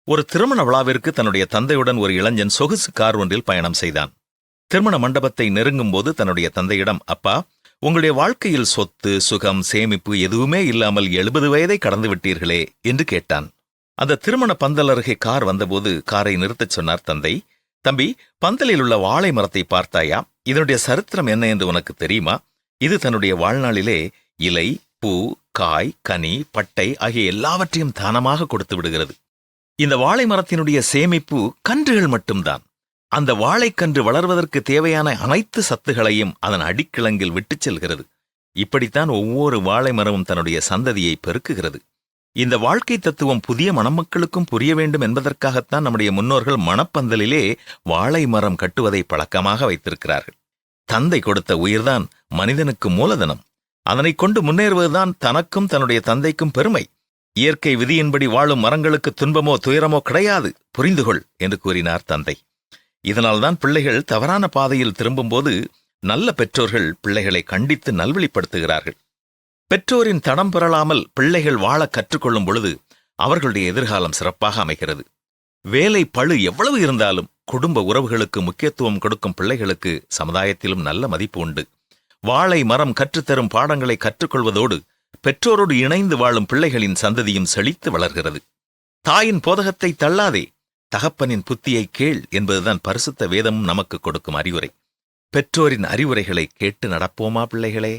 ஒரு திருமண விழாவிற்கு தன்னுடைய தந்தையுடன் ஒரு இளைஞன் சொகுசு கார் ஒன்றில் பயணம் செய்தான். திருமண மண்டபத்தை நெருங்கும் போது தன்னுடைய தந்தையிடம், அப்பா, உங்களுடைய வாழ்க்கையில் சொத்து, சுகம், சேமிப்பு எதுவுமே இல்லாமல் 70 வயதை கடந்து விட்டீர்களே என்று கேட்டான். அந்த திருமண பந்தல் அருகே கார் வந்தபோது காரை நிறுத்தச் சொன்னார் தந்தை. தம்பி, பந்தலில் உள்ள வாழை மரத்தை பார்த்தாயா? இதனுடைய சரித்திரம் என்ன என்று உனக்கு தெரியுமா? இது தன்னுடைய வாழ்நாளிலே இலை, பூ, காய், கனி, பட்டை ஆகிய எல்லாவற்றையும் தானமாக கொடுத்து விடுகிறது. இந்த வாழை மரத்தினுடைய சேமிப்பு கன்றுகள் மட்டும்தான். அந்த வாழைக்கன்று வளர்வதற்கு தேவையான அனைத்து சத்துகளையும் அதன் அடிக்கிழங்கில் விட்டுச் செல்கிறது. இப்படித்தான் ஒவ்வொரு வாழை மரமும் தன்னுடைய சந்ததியை பெருக்குகிறது. இந்த வாழ்க்கை தத்துவம் புதிய மணமக்களுக்கும் புரிய வேண்டும் என்பதற்காகத்தான் நம்முடைய முன்னோர்கள் மணப்பந்தலிலே வாழை மரம் கட்டுவதை பழக்கமாக வைத்திருக்கிறார்கள். தந்தை கொடுத்த உயிர்தான் மனிதனுக்கு மூலதனம். அதனை கொண்டு முன்னேறுவதுதான் தனக்கும் தன்னுடைய தந்தைக்கும் பெருமை. இயற்கை விதியின்படி வாழும் மரங்களுக்கு துன்பமோ துயரமோ கிடையாது, புரிந்துகொள் என்று கூறினார் தந்தை. இதனால்தான் பிள்ளைகள் தவறான பாதையில் திரும்பும்போது நல்ல பெற்றோர்கள் பிள்ளைகளை கண்டித்து நல்வழிப்படுத்துகிறார்கள். பெற்றோரின் தடம் பெறலாமல் பிள்ளைகள் வாழ கற்றுக்கொள்ளும் பொழுது அவர்களுடைய எதிர்காலம் சிறப்பாக அமைகிறது. வேலை பளு எவ்வளவு இருந்தாலும் குடும்ப உறவுகளுக்கு முக்கியத்துவம் கொடுக்கும் பிள்ளைகளுக்கு சமுதாயத்திலும் நல்ல மதிப்பு உண்டு. வாழை மரம் கற்றுத்தரும் பாடங்களை கற்றுக்கொள்வதோடு பெற்றோரோடு இணைந்து வாழும் பிள்ளைகளின் சந்ததியும் செழித்து வளர்கிறது. தாயின் போதகத்தை தள்ளாதே, தகப்பனின் புத்தியை கேள் என்பதுதான் பரிசுத்த வேதமும் நமக்கு கொடுக்கும் அறிவுரை. பெற்றோரின் அறிவுரைகளை கேட்டு நடப்போமா பிள்ளைகளே?